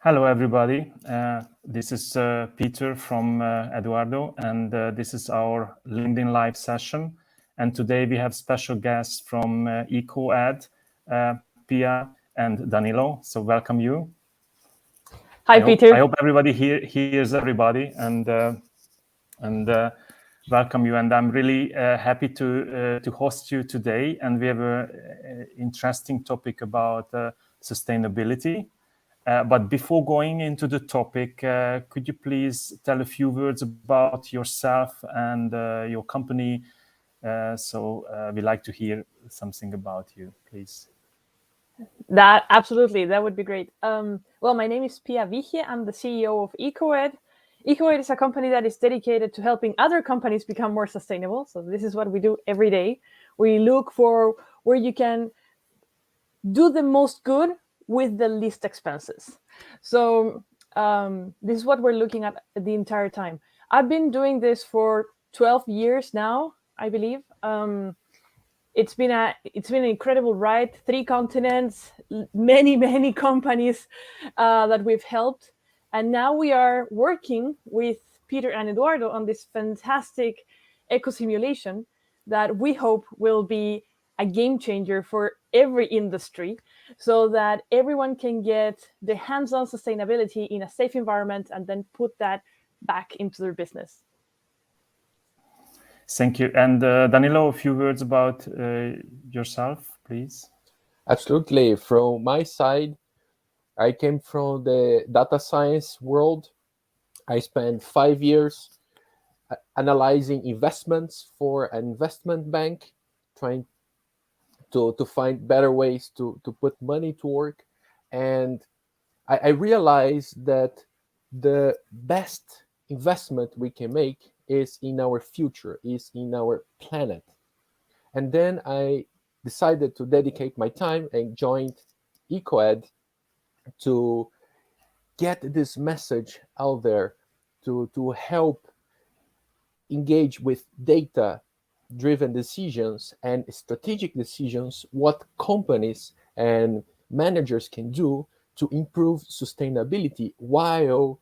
Hello, everybody. This is Peter from EDUardo, and this is our LinkedIn Live session. And today we have special guests from EcoEd, Pia and Danilo. So welcome you. Hi, Peter. I hope everybody hears everybody and welcome you. And I'm really happy to host you today. And we have an interesting topic about sustainability. But before going into the topic, could you please tell a few words about yourself and your company? We'd like to hear something about you, please. That would be great. Well, my name is Pia Wiche. I'm the CEO of EcoEd. EcoEd is a company that is dedicated to helping other companies become more sustainable. So this is what we do every day. We look for where you can do the most good with the least expenses. So this is what we're looking at the entire time. I've been doing this for 12 years now, I believe. It's been an incredible ride. 3 continents, many companies that we've helped, and now we are working with Peter and Eduardo on this fantastic eco simulation that we hope will be a game changer for every industry, so that everyone can get the hands-on sustainability in a safe environment and then put that back into their business. Thank you. And Danilo, a few words about yourself, please. Absolutely. From my side, I came from the data science world. I spent 5 years analyzing investments for an investment bank, trying to find better ways to put money to work. And I realized that the best investment we can make is in our future, is in our planet. And then I decided to dedicate my time and joined EcoEd to get this message out there, to help engage with data-driven decisions and strategic decisions, what companies and managers can do to improve sustainability while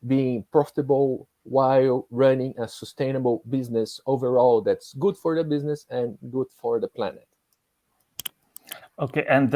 being profitable, while running a sustainable business overall that's good for the business and good for the planet. Okay, and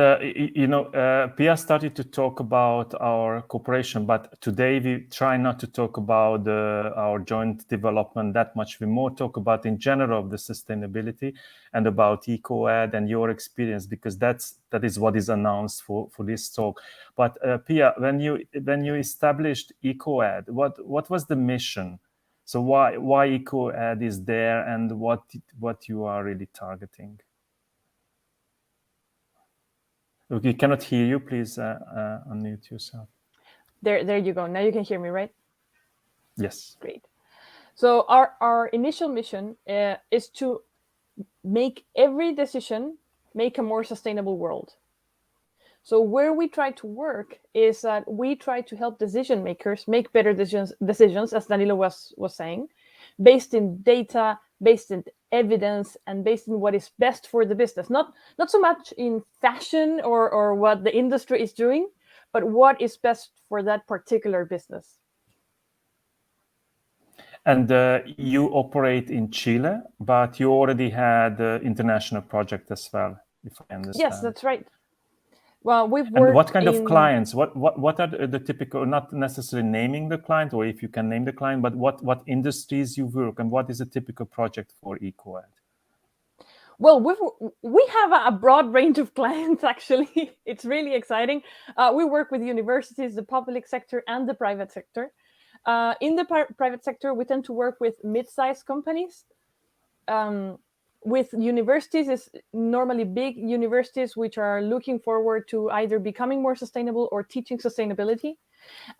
Pia started to talk about our cooperation, but today we try not to talk about our joint development that much. We more talk about in general the sustainability and about EcoEd and your experience, because that is what is announced for this talk. But Pia, when you established EcoEd, what was the mission? So why EcoEd is there, and what you are really targeting? Okay, cannot hear you. Please unmute yourself. There you go. Now you can hear me, right? Yes. Great. So our initial mission is to make every decision make a more sustainable world. So where we try to work is that we try to help decision makers make better decisions, as Danilo was saying, based in data, based in evidence, and based in what is best for the business. Not so much in fashion or what the industry is doing, but what is best for that particular business. And you operate in Chile, but you already had an international project as well, if I understand. Yes, that's right. Well, we've worked. And what kind of clients? What are the typical? Not necessarily naming the client, or if you can name the client, but what industries you work, and what is a typical project for EcoEd? Well, we have a broad range of clients. Actually, it's really exciting. We work with universities, the public sector, and the private sector. In the private sector, we tend to work with mid-sized companies. With universities, it's normally big universities which are looking forward to either becoming more sustainable or teaching sustainability.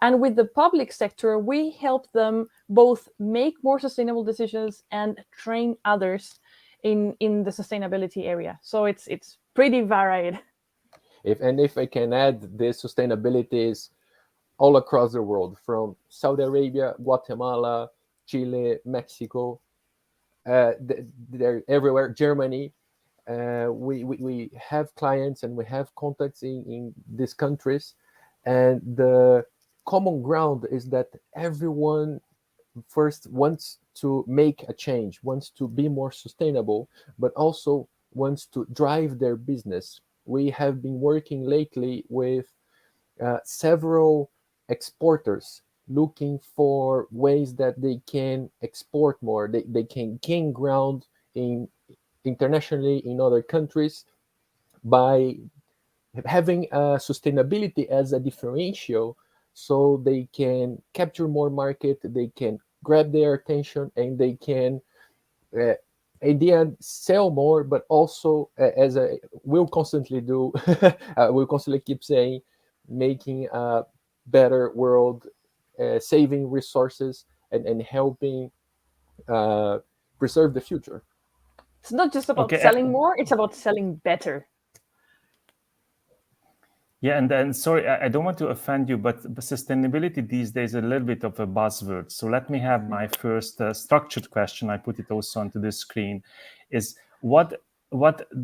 And with the public sector, we help them both make more sustainable decisions and train others in the sustainability area. So it's pretty varied. If I can add, this sustainability is all across the world, from Saudi Arabia, Guatemala, Chile, Mexico. They're everywhere. Germany. We have clients and we have contacts in these countries, and the common ground is that everyone first wants to make a change, wants to be more sustainable, but also wants to drive their business. We have been working lately with several exporters looking for ways that they can export more, they can gain ground in internationally in other countries by having sustainability as a differential, so they can capture more market, they can grab their attention, and they can uh, in the end sell more, but also as I will constantly do, we'll constantly keep saying, making a better world, saving resources, and helping uh, preserve the future. It's not just about Okay. selling more, it's about selling better. Yeah, and sorry, I don't want to offend you, but sustainability these days is a little bit of a buzzword. So let me have my first structured question. I put it also onto the screen. Is what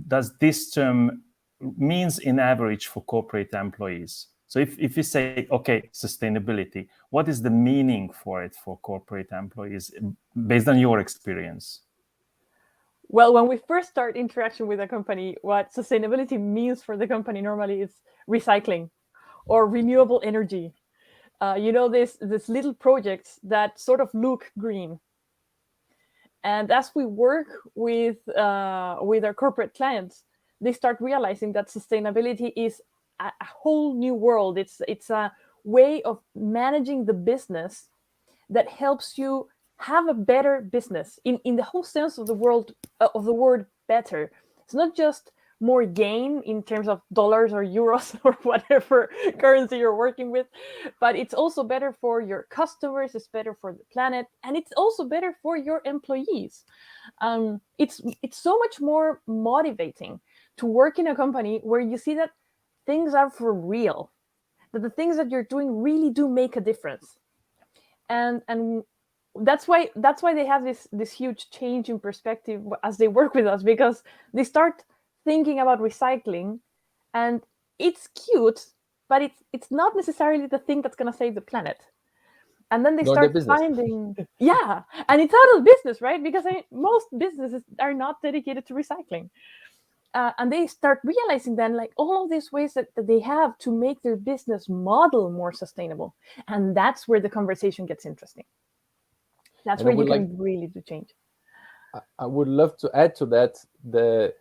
does this term means in average for corporate employees? So if you say, okay, sustainability, what is the meaning for it for corporate employees based on your experience? Well, when we first start interaction with a company, what sustainability means for the company normally is recycling or renewable energy. This little projects that sort of look green. And as we work with our corporate clients, they start realizing that sustainability is a whole new world. It's a way of managing the business that helps you have a better business in the whole sense of the world of the word better. It's not just more gain in terms of dollars or euros or whatever currency you're working with, but it's also better for your customers, it's better for the planet, and it's also better for your employees. It's so much more motivating to work in a company where you see that things are for real, that the things that you're doing really do make a difference. And that's why they have this huge change in perspective as they work with us, because they start thinking about recycling, and it's cute, but it's not necessarily the thing that's going to save the planet. And then they Nor the start business. finding, yeah, and it's out of business, right? Because most businesses are not dedicated to recycling. And they start realizing then, like, all of these ways that they have to make their business model more sustainable. And that's where the conversation gets interesting. That's And I where you would like can really do change. I would love to add to that, the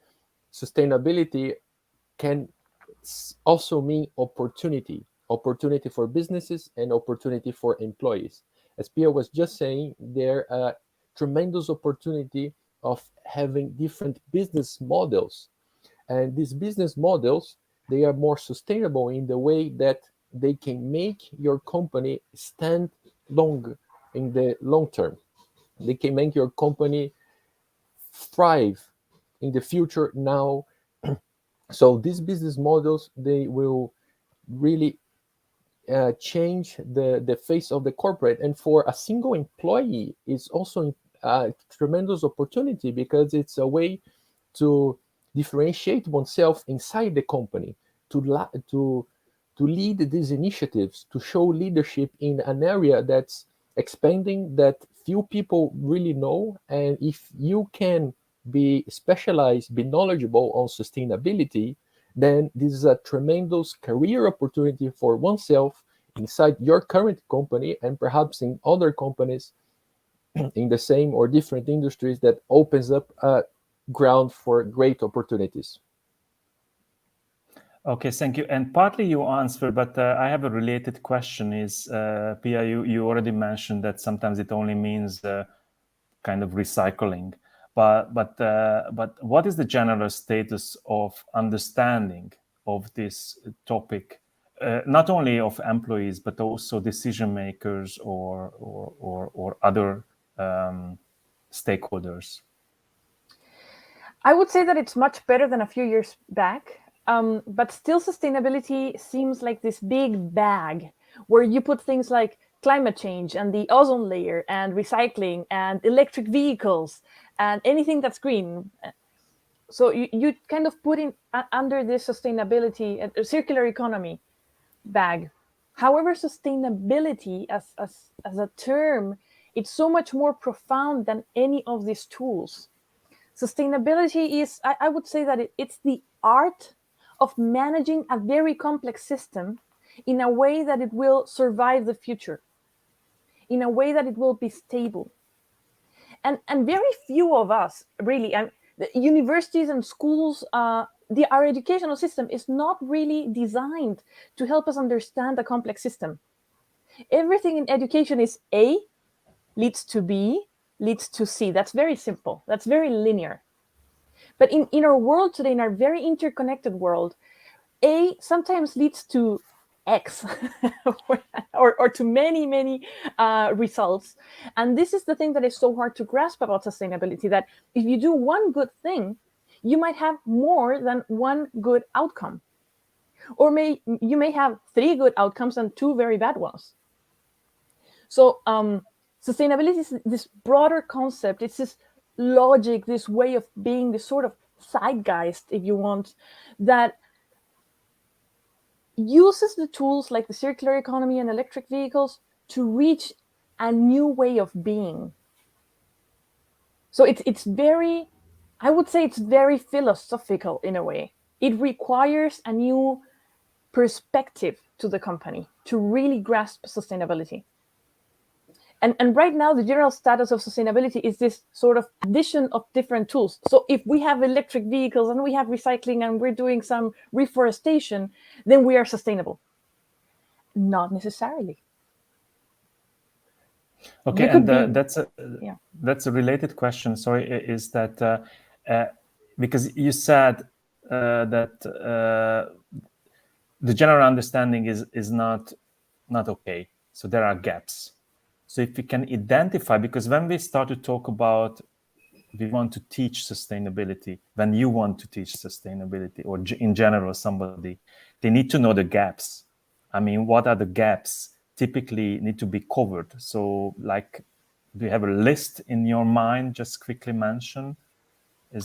sustainability can also mean opportunity for businesses and opportunity for employees. As Pia was just saying, there are tremendous opportunity of having different business models, and these business models, they are more sustainable in the way that they can make your company stand long in the long term. They can make your company thrive in the future now. So these business models, they will really change the face of the corporate. And for a single employee, it's also a tremendous opportunity, because it's a way to differentiate oneself inside the company, to lead these initiatives, to show leadership in an area that's expanding, that few people really know. And if you can be specialized, be knowledgeable on sustainability, then this is a tremendous career opportunity for oneself inside your current company, and perhaps in other companies in the same or different industries, that opens up a ground for great opportunities. Okay, thank you. And partly you answered, but I have a related question. Is Pia, you already mentioned that sometimes it only means kind of recycling, but what is the general status of understanding of this topic, not only of employees but also decision makers or other stakeholders? I would say that it's much better than a few years back. But still, sustainability seems like this big bag where you put things like climate change and the ozone layer and recycling and electric vehicles and anything that's green. So you kind of put in under this sustainability, circular economy bag. However, sustainability as a term, it's so much more profound than any of these tools. Sustainability is, I would say that it's the art of managing a very complex system in a way that it will survive the future, in a way that it will be stable. And very few of us really, and the universities and schools, our educational system is not really designed to help us understand a complex system. Everything in education is A leads to B leads to C. That's very simple. That's very linear. But in our world today, in our very interconnected world, A sometimes leads to X or to many results. And this is the thing that is so hard to grasp about sustainability, that if you do one good thing, you might have more than one good outcome. Or you may have 3 good outcomes and 2 very bad ones. So sustainability is this broader concept. It's this logic, this way of being, this sort of zeitgeist, if you want, that uses the tools like the circular economy and electric vehicles to reach a new way of being. So it's very, I would say it's very philosophical in a way. It requires a new perspective to the company to really grasp sustainability. And right now, the general status of sustainability is this sort of addition of different tools. So if we have electric vehicles and we have recycling and we're doing some reforestation, then we are sustainable. Not necessarily. Okay, and that's a related question. Sorry, is that because you said that the general understanding is not okay. So there are gaps. So if we can identify, because when we start to talk about we want to teach sustainability, when you want to teach sustainability, or in general somebody, they need to know the gaps. I mean, what are the gaps typically need to be covered? So like, do you have a list in your mind, just quickly mention?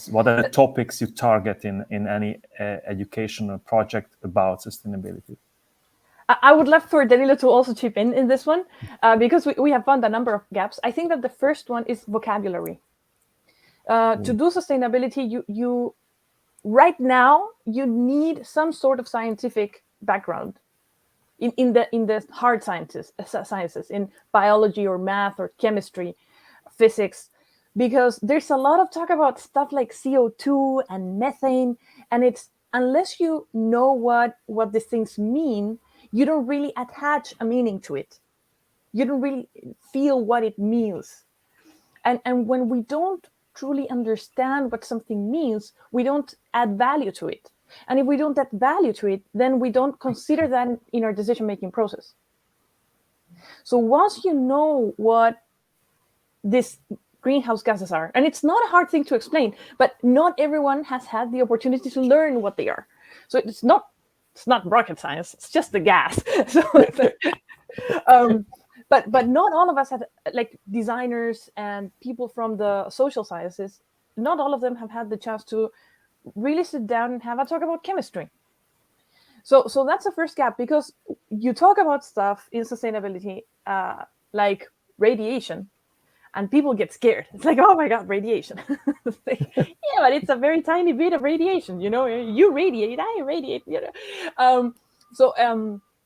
What are the topics you target in any educational project about sustainability? I would love for Danilo to also chip in this one, because we have found a number of gaps. I think that the first one is vocabulary. To do sustainability, you right now, you need some sort of scientific background in the hard sciences, in biology or math or chemistry, physics, because there's a lot of talk about stuff like CO2 and methane, and it's, unless you know what these things mean, you don't really attach a meaning to it. You don't really feel what it means. And when we don't truly understand what something means, we don't add value to it. And if we don't add value to it, then we don't consider that in our decision-making process. So once you know what these greenhouse gases are, and it's not a hard thing to explain, but not everyone has had the opportunity to learn what they are. So it's not rocket science, it's just the gas. So, but not all of us have, like designers and people from the social sciences, not all of them have had the chance to really sit down and have a talk about chemistry. So that's the first gap, because you talk about stuff in sustainability, like radiation, and people get scared. It's like, oh my God, radiation. Like, yeah, but it's a very tiny bit of radiation, you radiate, I radiate,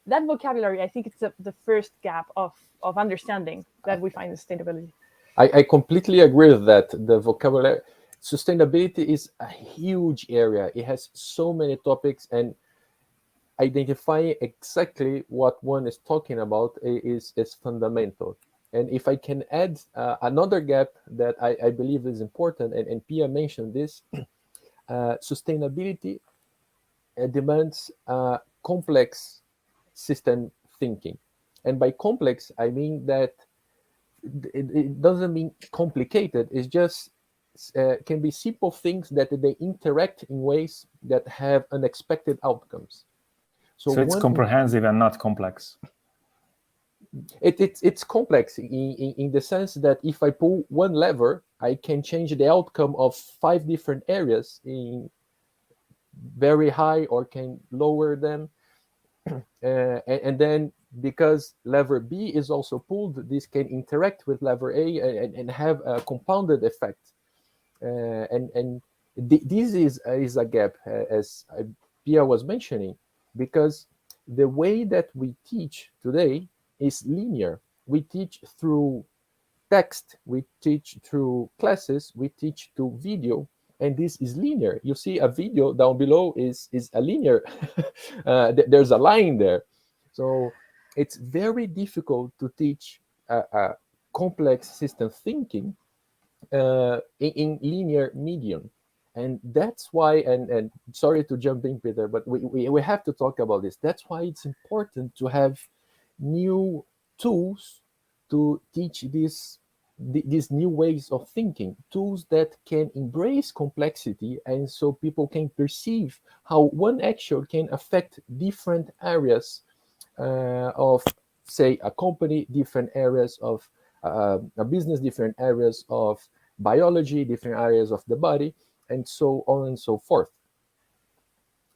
that vocabulary, I think it's the first gap of understanding that we find in sustainability. I completely agree with that. The vocabulary, sustainability is a huge area. It has so many topics, and identifying exactly what one is talking about is fundamental. And if I can add another gap that I believe is important, and Pia mentioned this, sustainability demands complex system thinking. And by complex, I mean that it doesn't mean complicated. It's just can be simple things that they interact in ways that have unexpected outcomes. So it's comprehensive and not complex. It's complex in the sense that if I pull one lever, I can change the outcome of 5 different areas in very high, or can lower them, and then because lever B is also pulled, this can interact with lever A and have a compounded effect. And this is a gap, as Pia was mentioning, because the way that we teach today is linear. We teach through text, we teach through classes, we teach through video, and this is linear. You see a video down below is a linear. There's a line there. So it's very difficult to teach a complex system thinking in linear medium. And that's why, and sorry to jump in, Peter, but we have to talk about this. That's why it's important to have new tools to teach these new ways of thinking, tools that can embrace complexity, and so people can perceive how one action can affect different areas of, say, a company, different areas of a business, different areas of biology, different areas of the body, and so on and so forth.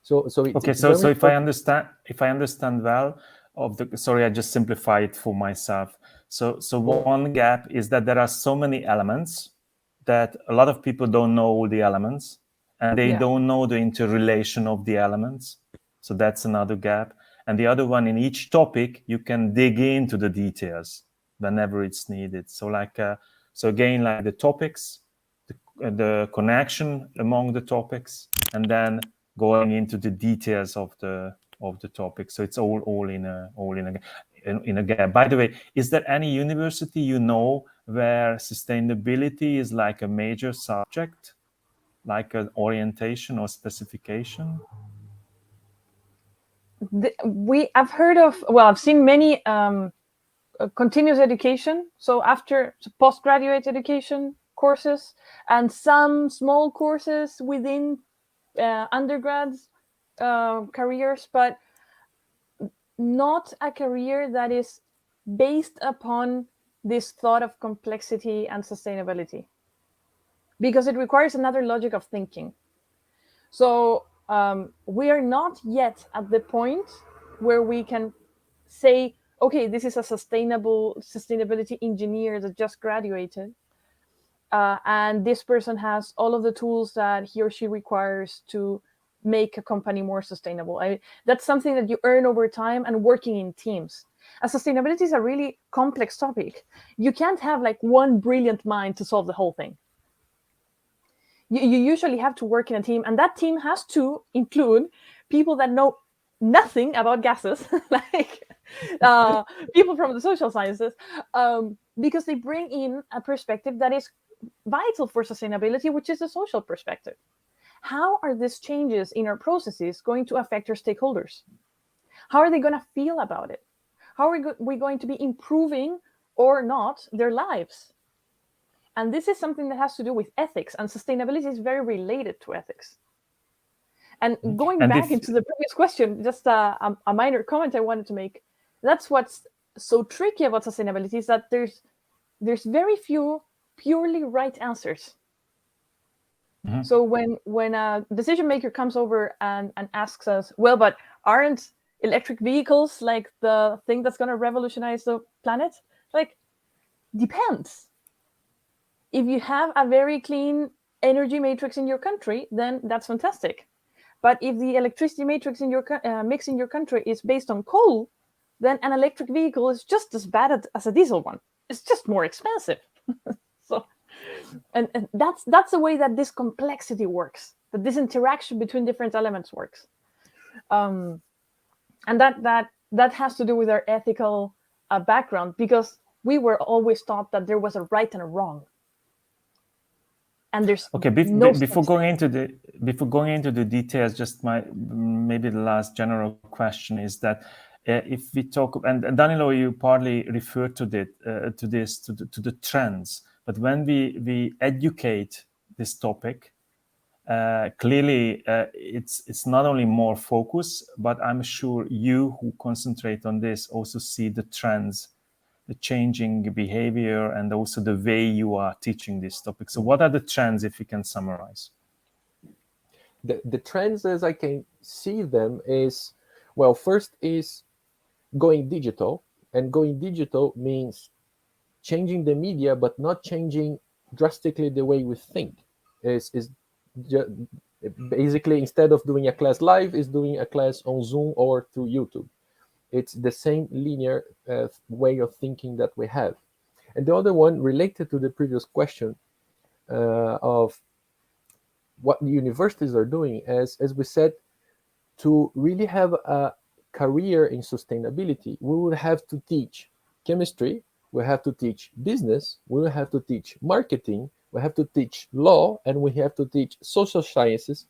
So if I understand well, sorry, I just simplify it for myself. So one gap is that there are so many elements that a lot of people don't know all the elements, and they don't know the interrelation of the elements. So that's another gap. And the other one, in each topic, you can dig into the details whenever it's needed. So so again, like the topics, the connection among the topics, and then going into the details of the topic. So it's all in a gap. By the way, is there any university you know where sustainability is like a major subject, like an orientation or specification? I've heard of, well, I've seen many continuous education, so after postgraduate education courses, and some small courses within undergrads careers, but not a career that is based upon this thought of complexity and sustainability, because it requires another logic of thinking. So we are not yet at the point where we can say, okay, this is a sustainability engineer that just graduated, and this person has all of the tools that he or she requires to make a company more sustainable. That's something that you earn over time and working in teams. And sustainability is a really complex topic. You can't have like one brilliant mind to solve the whole thing. You usually have to work in a team, and that team has to include people that know nothing about gases, like people from the social sciences, because they bring in a perspective that is vital for sustainability, which is a social perspective. How are these changes in our processes going to affect our stakeholders? How are they going to feel about it? How are we going to be improving or not their lives? And this is something that has to do with ethics, and sustainability is very related to ethics. And going back into the previous question, just a minor comment I wanted to make. That's what's so tricky about sustainability, is that there's very few purely right answers. Mm-hmm. So when a decision maker comes over and asks us, well, but aren't electric vehicles like the thing that's going to revolutionize the planet? Like, depends. If you have a very clean energy matrix in your country, then that's fantastic. But if the electricity matrix in your mix in your country is based on coal, then an electric vehicle is just as bad as a diesel one. It's just more expensive. So, and that's the way that this complexity works. That this interaction between different elements works, and that has to do with our ethical background, because we were always taught that there was a right and a wrong. And there's before going into the details, just maybe the last general question is that if we talk, and Danilo, you partly referred to the trends, but when we educate this topic, clearly it's not only more focus, but I'm sure you who concentrate on this also see the trends, the changing behavior, and also the way you are teaching this topic. So what are the trends, if you can summarize? The trends, as I can see them, is, well, first is going digital, and going digital means changing the media, but not changing drastically the way we think. Is basically, instead of doing a class live, is doing a class on Zoom or through YouTube. It's the same linear way of thinking that we have. And the other one, related to the previous question of what universities are doing, as we said, to really have a career in sustainability, we will have to teach chemistry, we have to teach business, we will have to teach marketing, we have to teach law, and we have to teach social sciences,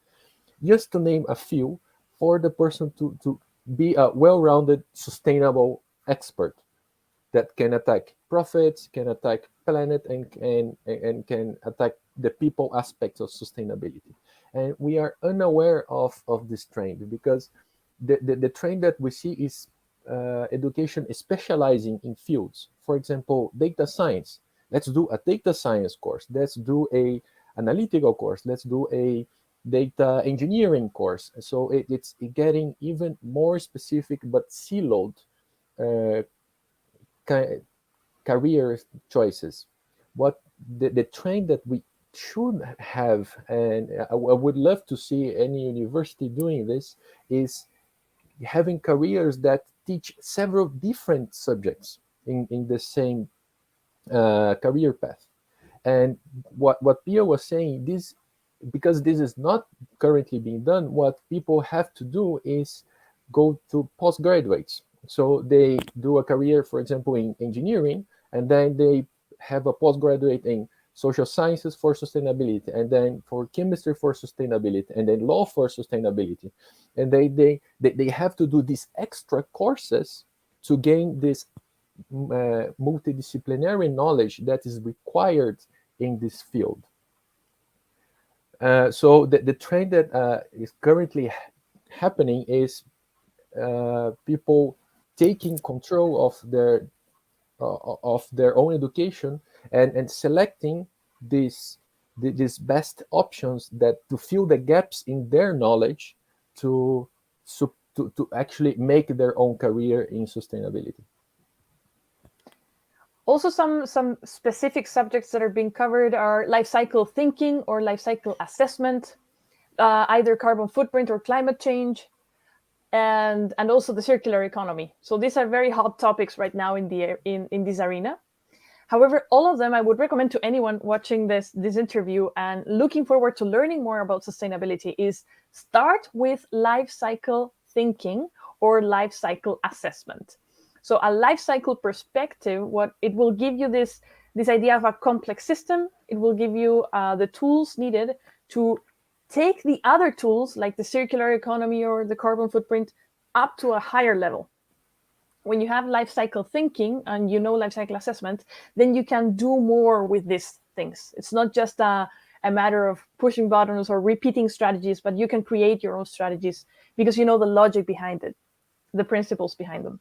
just to name a few, for the person to be a well-rounded, sustainable expert that can attack profits, can attack planet, and can attack the people aspects of sustainability. And we are unaware of this trend, because the trend that we see is education is specializing in fields. For example, data science. Let's do a data science course. Let's do a analytical course. Let's do a data engineering course. So it's getting even more specific, but siloed career choices. What the trend that we should have, and I would love to see any university doing this, is having careers that teach several different subjects in the same career path. And what Pia was saying, this, because this is not currently being done, what people have to do is go to postgraduates. So they do a career, for example, in engineering, and then they have a postgraduate in social sciences for sustainability, and then for chemistry for sustainability, and then law for sustainability. And they have to do these extra courses to gain this multidisciplinary knowledge that is required in this field. So the trend that is currently happening is people taking control of their own education, and selecting these best options that to fill the gaps in their knowledge to actually make their own career in sustainability. Also, some specific subjects that are being covered are life cycle thinking or life cycle assessment, either carbon footprint or climate change, and also the circular economy. So these are very hot topics right now in this arena. However, all of them I would recommend to anyone watching this interview and looking forward to learning more about sustainability is start with life cycle thinking or life cycle assessment. So a life cycle perspective, what it will give you this idea of a complex system. It will give you the tools needed to take the other tools like the circular economy or the carbon footprint up to a higher level. When you have life cycle thinking and you know life cycle assessment, then you can do more with these things. It's not just a matter of pushing buttons or repeating strategies, but you can create your own strategies because you know the logic behind it, the principles behind them.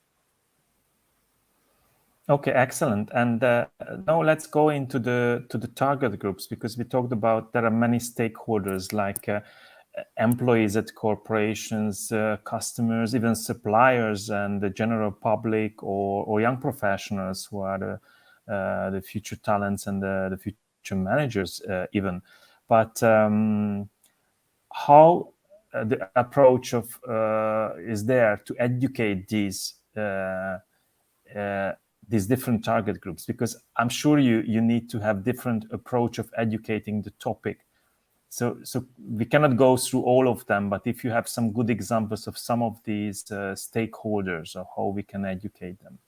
Okay, excellent. And now let's go into the target groups, because we talked about there are many stakeholders like employees at corporations, customers, even suppliers, and the general public, or young professionals who are the future talents and the future managers even. But how the approach of is there to educate these different target groups? Because I'm sure you need to have different approach of educating the topic. So we cannot go through all of them, but if you have some good examples of some of these stakeholders or how we can educate them.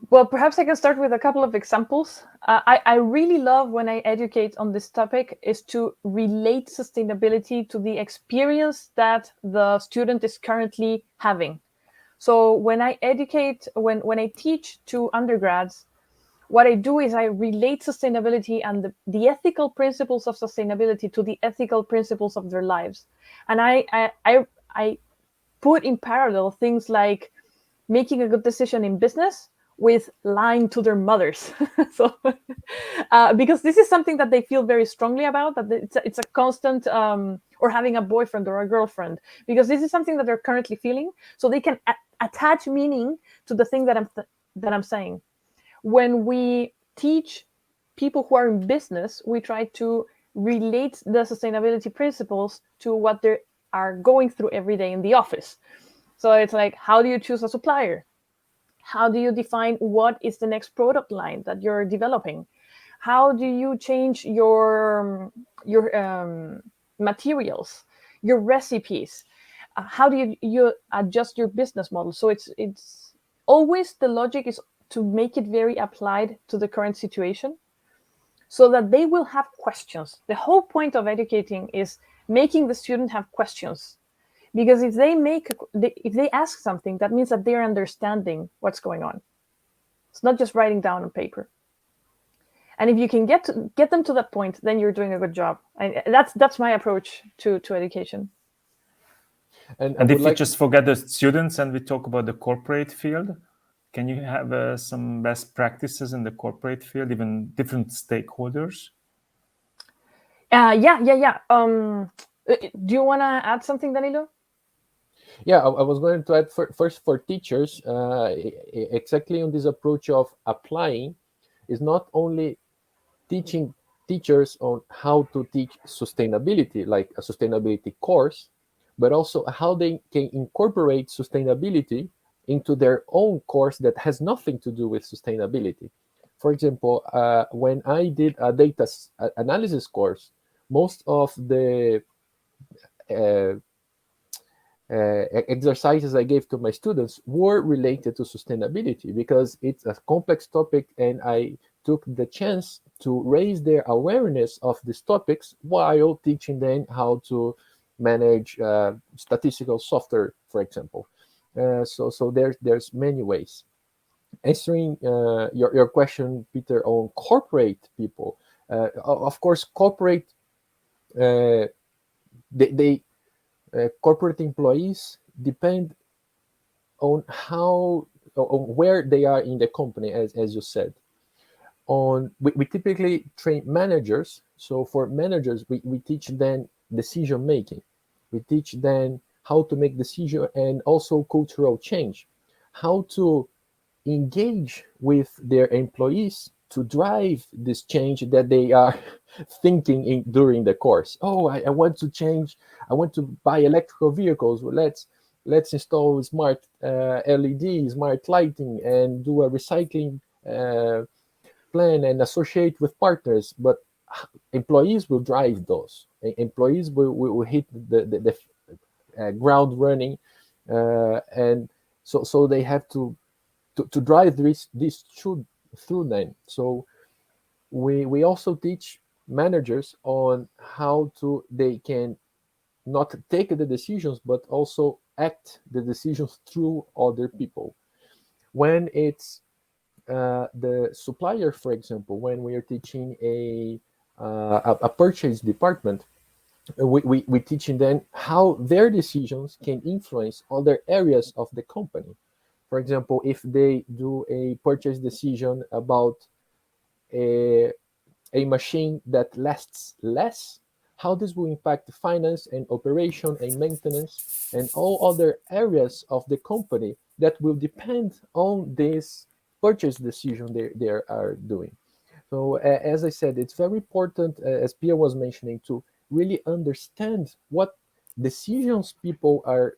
Well, perhaps I can start with a couple of examples. I really love when I educate on this topic is to relate sustainability to the experience that the student is currently having. So when I educate, when I teach to undergrads, what I do is I relate sustainability and the ethical principles of sustainability to the ethical principles of their lives. And I put in parallel things like making a good decision in business with lying to their mothers. So, because this is something that they feel very strongly about, that it's a constant, or having a boyfriend or a girlfriend, because this is something that they're currently feeling. So they can attach meaning to the thing that I'm saying. When we teach people who are in business, we try to relate the sustainability principles to what they are going through every day in the office. So it's like, how do you choose a supplier? How do you define what is the next product line that you're developing? How do you change your materials, your recipes? How do you adjust your business model? So it's always, the logic is to make it very applied to the current situation, so that they will have questions. The whole point of educating is making the student have questions, because if they ask something, that means that they're understanding what's going on. It's not just writing down on paper. And if you can get them to that point, then you're doing a good job. That's my approach to education. And if we just forget the students and we talk about the corporate field, can you have some best practices in the corporate field, even different stakeholders? Yeah. Do you want to add something, Danilo? Yeah, I was going to add first for teachers, exactly on this approach of applying, is not only teaching teachers on how to teach sustainability, like a sustainability course, but also how they can incorporate sustainability into their own course that has nothing to do with sustainability. For example, when I did a data analysis course, most of the exercises I gave to my students were related to sustainability, because it's a complex topic, and I took the chance to raise their awareness of these topics while teaching them how to manage statistical software, for example. So there's many ways. Answering your question, Peter, on corporate people, of course, corporate they corporate employees depend on where they are in the company, as you said. We typically train managers. So for managers, we teach them decision making. We teach them how to make decision, and also cultural change, how to engage with their employees to drive this change that they are thinking during the course. Oh, I want to change. I want to buy electrical vehicles. Well, let's install smart LED, smart lighting, and do a recycling plan and associate with partners. But employees will drive those. Employees will hit the ground running, and so they have to drive this through them. So we also teach managers on how they can not take the decisions, but also act the decisions through other people. When it's the supplier, for example, when we are teaching a purchase department, we teaching them how their decisions can influence other areas of the company. For example, if they do a purchase decision about a machine that lasts less, how this will impact finance and operation and maintenance and all other areas of the company that will depend on this purchase decision they are doing. So as I said, it's very important, as Pia was mentioning, to really understand what decisions people are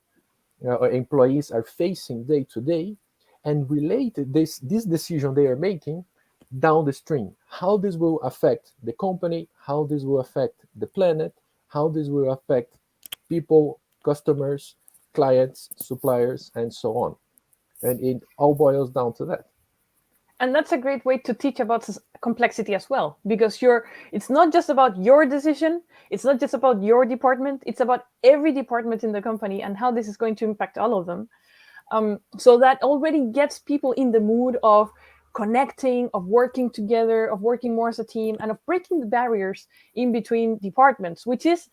employees are facing day to day, and relate this decision they are making down the stream, how this will affect the company, how this will affect the planet, how this will affect people, customers, clients, suppliers, and so on. And it all boils down to that. And that's a great way to teach about complexity as well, because it's not just about your decision, it's not just about your department, it's about every department in the company and how this is going to impact all of them. So that already gets people in the mood of connecting, of working together, of working more as a team, and of breaking the barriers in between departments, which is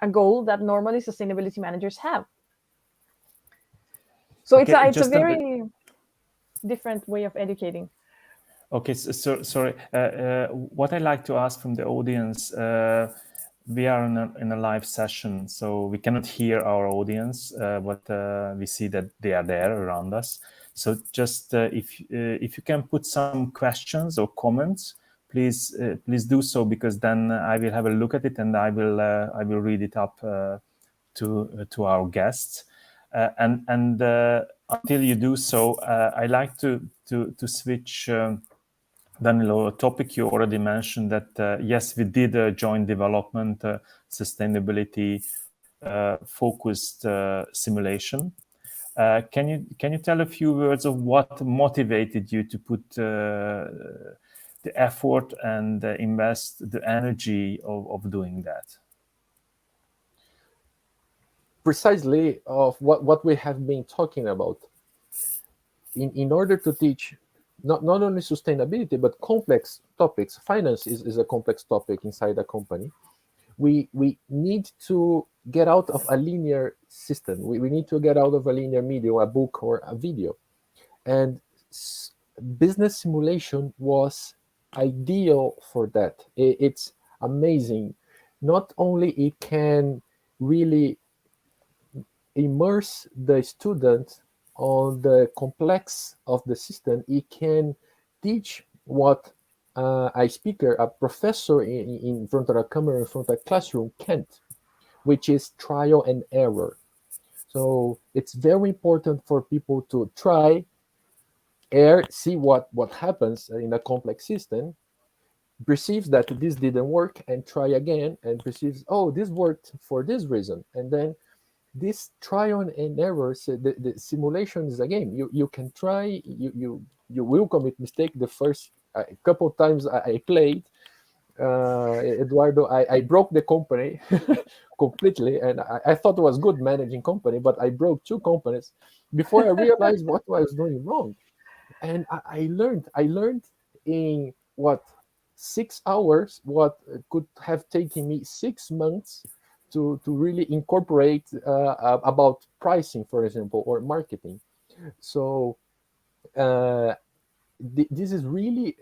a goal that normally sustainability managers have. So okay, it's a very... different way of educating. Okay, so sorry. What I like to ask from the audience, we are in a live session, so we cannot hear our audience, but we see that they are there around us. So just if you can put some questions or comments, please do so, because then I will have a look at it and I will read it up to our guests. And until you do so, I like to switch. Danilo, a topic you already mentioned, that yes, we did a joint development sustainability focused simulation. Can you tell a few words of what motivated you to put the effort and invest the energy of doing that? Precisely of what we have been talking about. In order to teach not only sustainability, but complex topics, finance is a complex topic inside a company. We need to get out of a linear system. We need to get out of a linear medium, a book or a video. And business simulation was ideal for that. It's amazing. Not only it can really immerse the student on the complex of the system, it can teach what a speaker, a professor in front of a camera, in front of a classroom can't, which is trial and error. So it's very important for people to try, err, see what happens in a complex system, perceives that this didn't work, and try again, and perceives, oh, this worked for this reason. And then this trial and error, the simulation is a game. You can try, you will commit mistake. The first couple of times I played, Eduardo, I broke the company completely, and I thought it was good managing company, but I broke 2 companies before I realized what I was doing wrong. And I learned in 6 hours what could have taken me 6 months to really incorporate about pricing, for example, or marketing. So this is really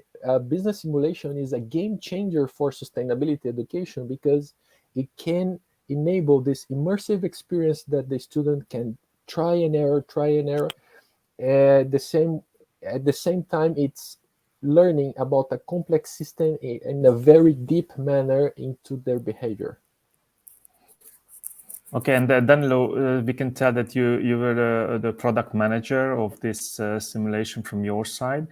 business simulation is a game changer for sustainability education, because it can enable this immersive experience that the student can try and error. At the same time, it's learning about a complex system in a very deep manner into their behavior. Okay, and Danilo, we can tell that you were the product manager of this simulation from your side.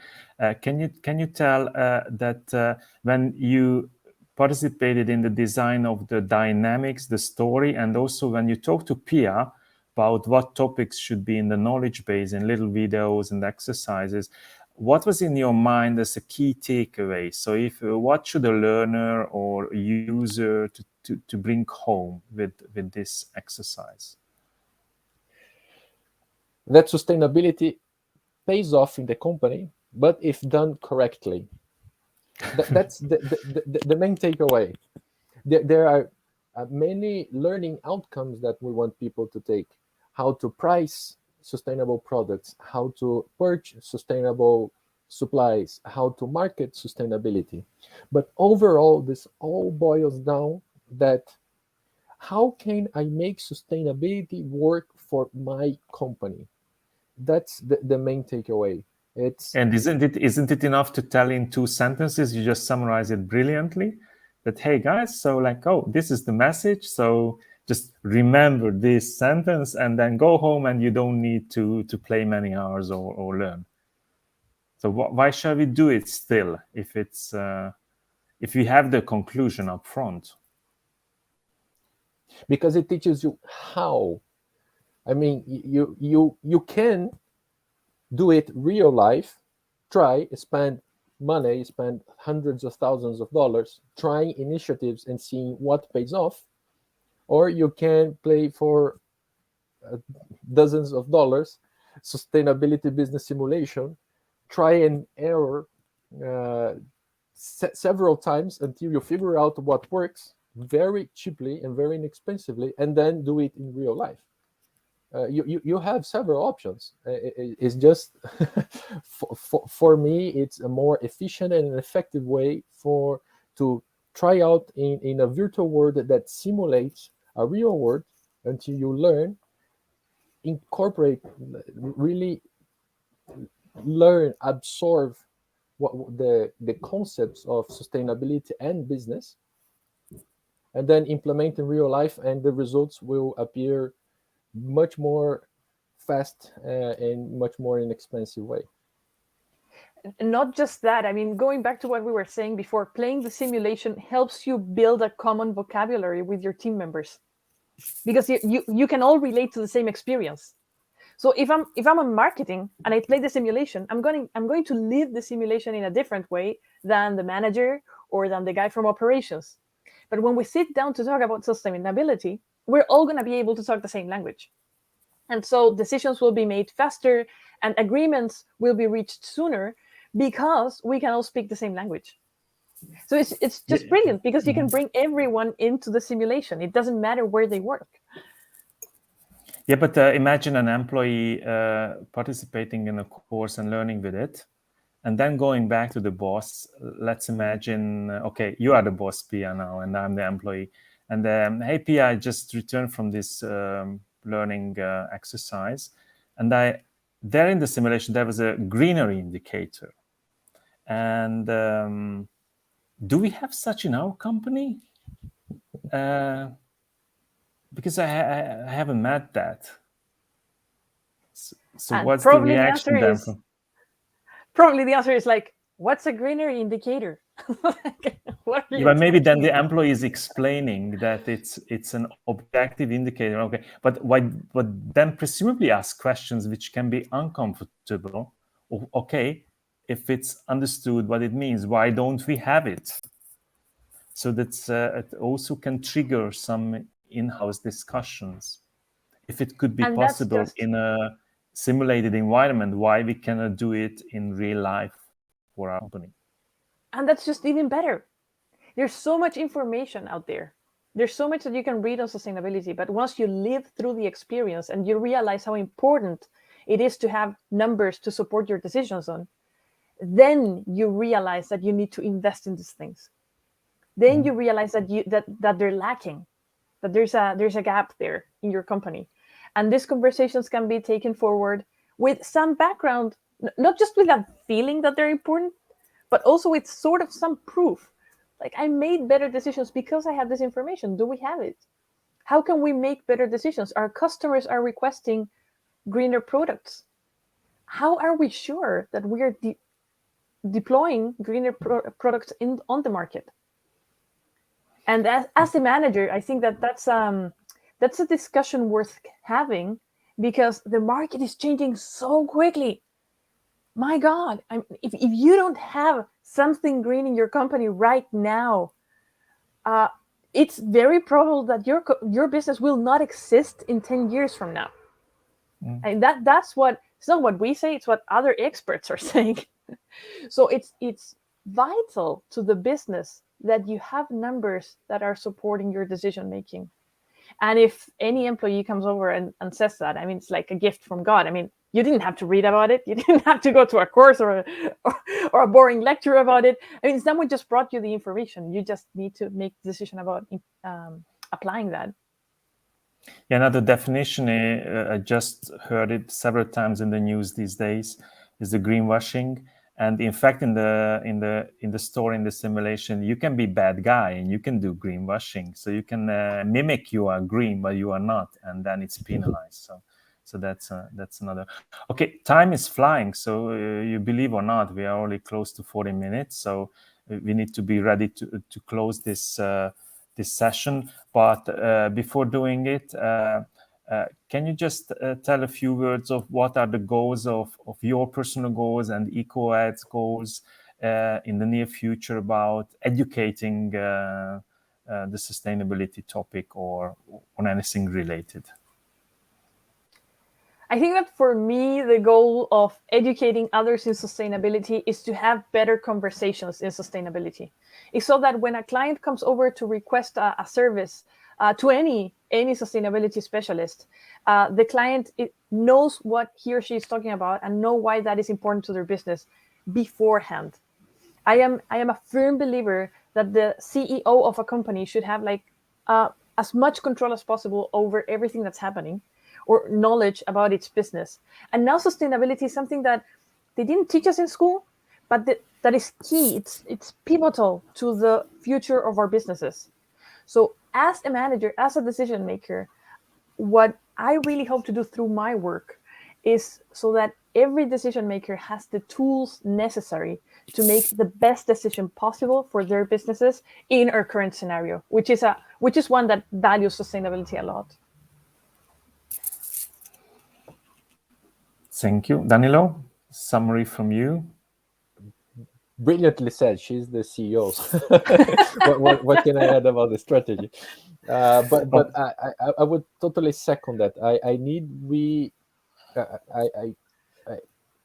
Can you tell that when you participated in the design of the dynamics, the story, and also when you talked to Pia about what topics should be in the knowledge base in little videos and exercises, what was in your mind as a key takeaway? So if what should a learner or a user to bring home with this exercise? That sustainability pays off in the company, but if done correctly. That's the main takeaway. There are many learning outcomes that we want people to take. How to price sustainable products, how to purchase sustainable supplies, how to market sustainability. But overall, this all boils down that how can I make sustainability work for my company? That's the main takeaway. And isn't it enough to tell in 2 sentences? You just summarize it brilliantly. That, hey guys, so this is the message. So just remember this sentence and then go home, and you don't need to play many hours or learn. So why shall we do it still if it's if we have the conclusion up front? Because it teaches you how. I mean, you can do it real life, try, spend money, spend hundreds of thousands of dollars trying initiatives and seeing what pays off, or you can play for dozens of dollars, sustainability business simulation, try and error several times until you figure out what works very cheaply and very inexpensively, and then do it in real life. you have several options. It's just for me, it's a more efficient and an effective way to try out in a virtual world that simulates a real world until you learn, incorporate, really learn, absorb what the concepts of sustainability and business, and then implement in real life, and the results will appear much more fast and much more inexpensive way. And not just that, I mean, going back to what we were saying before, playing the simulation helps you build a common vocabulary with your team members, because you can all relate to the same experience. So if I'm on marketing and I play the simulation, I'm going to live the simulation in a different way than the manager or than the guy from operations. But when we sit down to talk about sustainability, we're all going to be able to talk the same language. And so decisions will be made faster and agreements will be reached sooner because we can all speak the same language. So it's just brilliant, because you can bring everyone into the simulation. It doesn't matter where they work. Yeah, but imagine an employee participating in a course and learning with it, and then going back to the boss. Let's imagine, okay, you are the boss, Pia, now, and I'm the employee. And hey, Pia, I just returned from this learning exercise, and there in the simulation there was a greenery indicator. And do we have such in our company? Because I haven't met that. So what's the reaction then? Probably the answer is like, what's a greenery indicator? But maybe then the employee is explaining that it's an objective indicator. Okay, but then presumably ask questions which can be uncomfortable. Okay, if it's understood what it means, why don't we have it? So that's it also can trigger some in-house discussions. If it could be possible in a simulated environment, why we cannot do it in real life for our company? And that's just even better. There's so much information out there. There's so much that you can read on sustainability, but once you live through the experience and you realize how important it is to have numbers to support your decisions on, then you realize that you need to invest in these things. Then you realize that they're lacking, that there's a gap there in your company. And these conversations can be taken forward with some background, not just with a feeling that they're important, but also with sort of some proof. Like, I made better decisions because I have this information. Do we have it? How can we make better decisions? Our customers are requesting greener products. How are we sure that we are deploying greener products on the market? And as a manager, I think that's a discussion worth having, because the market is changing so quickly. My God, if you don't have something green in your company right now, it's very probable that your business will not exist in 10 years from now. And that's what, it's not what we say, it's what other experts are saying. So it's vital to the business that you have numbers that are supporting your decision making. And if any employee comes over and says that, I mean, it's like a gift from God. I mean, you didn't have to read about it. You didn't have to go to a course or a boring lecture about it. I mean, someone just brought you the information. You just need to make the decision about applying that. Yeah, another definition, I just heard it several times in the news these days, is the greenwashing. And in fact, in the store, in the simulation, you can be bad guy and you can do greenwashing. So you can mimic you are green, but you are not, and then it's penalized. So that's another. Okay, time is flying. So you believe or not, we are only close to 40 minutes. So we need to be ready to close this session. But before doing it, can you just tell a few words of what are the goals of your personal goals and EcoEd's goals in the near future about educating the sustainability topic or on anything related? I think that for me, the goal of educating others in sustainability is to have better conversations in sustainability. It's so that when a client comes over to request a service, to any sustainability specialist. The client knows what he or she is talking about and know why that is important to their business beforehand. I am a firm believer that the CEO of a company should have like as much control as possible over everything that's happening, or knowledge about its business. And now sustainability is something that they didn't teach us in school, but that is key. It's pivotal to the future of our businesses. So as a manager, as a decision maker, what I really hope to do through my work is so that every decision maker has the tools necessary to make the best decision possible for their businesses in our current scenario, which is one that values sustainability a lot. Thank you. Danilo, summary from you. Brilliantly said. She's the CEO. What can I add about the strategy? But I would totally second that.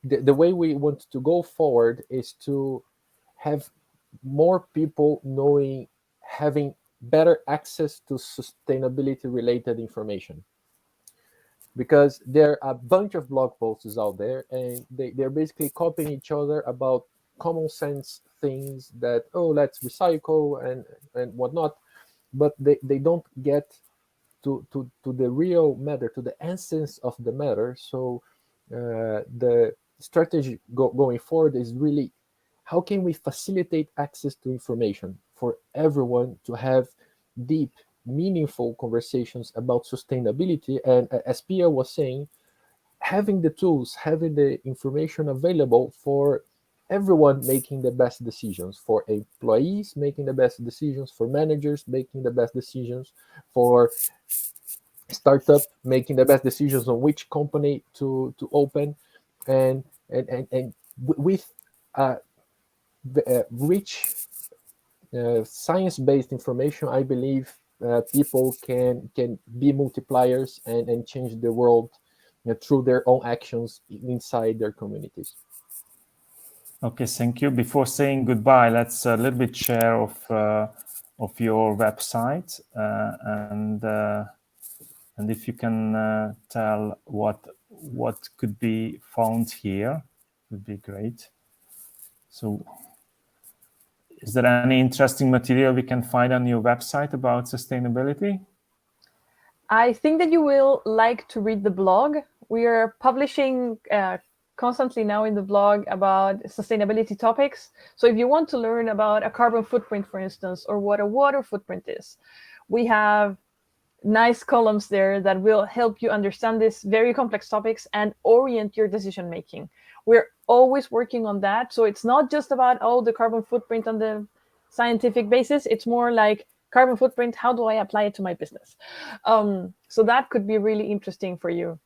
The way we want to go forward is to have more people having better access to sustainability related information, because there are a bunch of blog posts out there and they're basically copying each other about common sense things that, oh, let's recycle and whatnot, but they don't get to the real matter, to the essence of the matter. So the strategy going forward is really, how can we facilitate access to information for everyone to have deep, meaningful conversations about sustainability? And as Pia was saying, having the tools, having the information available for everyone making the best decisions, for employees making the best decisions, for managers making the best decisions, for startup making the best decisions on which company to open, and with rich science-based information, I believe people can be multipliers and change the world through their own actions inside their communities. Okay, thank you. Before saying goodbye, let's a little bit share of your website and if you can tell what could be found here, would be great. So, is there any interesting material we can find on your website about sustainability? I think that you will like to read the blog. We are publishing constantly now in the blog about sustainability topics. So if you want to learn about a carbon footprint, for instance, or what a water footprint is, we have nice columns there that will help you understand these very complex topics and orient your decision making. We're always working on that. So it's not just about, the carbon footprint on the scientific basis. It's more like carbon footprint, how do I apply it to my business? So that could be really interesting for you.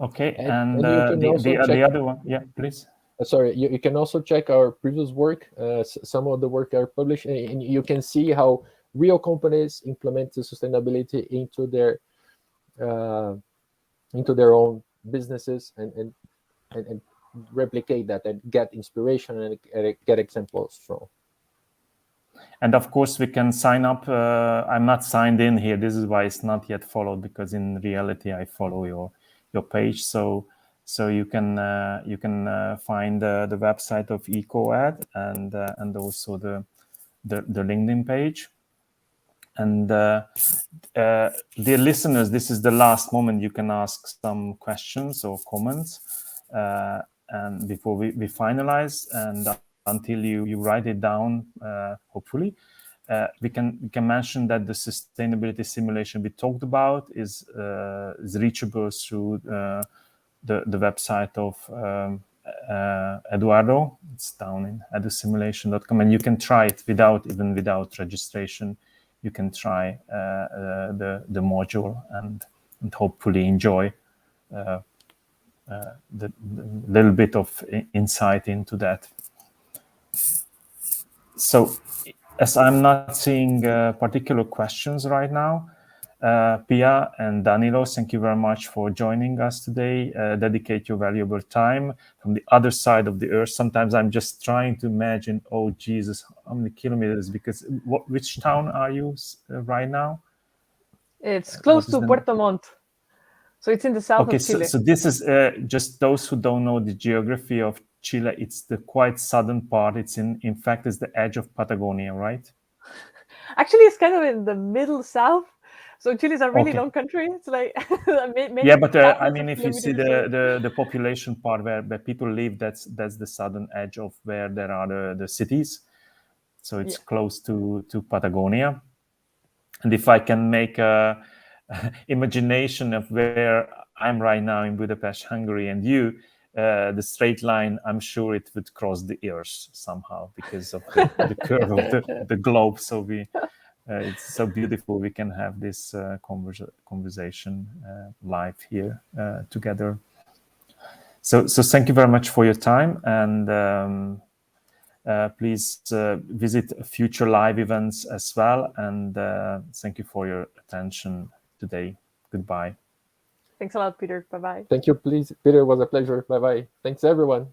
Okay, and the other one, yeah, please. Sorry, you can also check our previous work, some of the work are published, and you can see how real companies implement sustainability into their own businesses and replicate that and get inspiration and get examples from. And of course, we can sign up. I'm not signed in here. This is why it's not yet followed, because in reality, I follow your page. So you can find the website of EcoEd and also the LinkedIn page. And dear listeners, this is the last moment you can ask some questions or comments, and before we finalize, and until you write it down, hopefully, we can mention that the sustainability simulation we talked about is reachable through the website of EDUardo. It's down in edusimulation.com, and you can try it without registration. You can try the module and hopefully enjoy the little bit of insight into that. So, as I'm not seeing particular questions right now, Pia and Danilo, thank you very much for joining us today. Dedicate your valuable time from the other side of the earth. Sometimes I'm just trying to imagine, oh Jesus, how many kilometers? Because which town are you right now? It's close to Puerto Montt. So it's in the south of Chile. So this is just those who don't know the geography of Chile. It's the quite southern part. It's in fact, it's the edge of Patagonia, right? Actually, it's kind of in the middle south. So Chile is a really long country. It's like yeah, but I mean, if you see the population part where people live, that's the southern edge of where there are the cities. So it's close to Patagonia. And if I can make a imagination of where I'm right now in Budapest, Hungary, and you, the straight line, I'm sure it would cross the earth somehow because of the curve of the globe. So it's so beautiful. We can have this conversation live here together. So thank you very much for your time, and please visit future live events as well. And thank you for your attention today. Goodbye. Thanks a lot, Peter. Bye-bye. Thank you, please. Peter, it was a pleasure. Bye-bye. Thanks, everyone.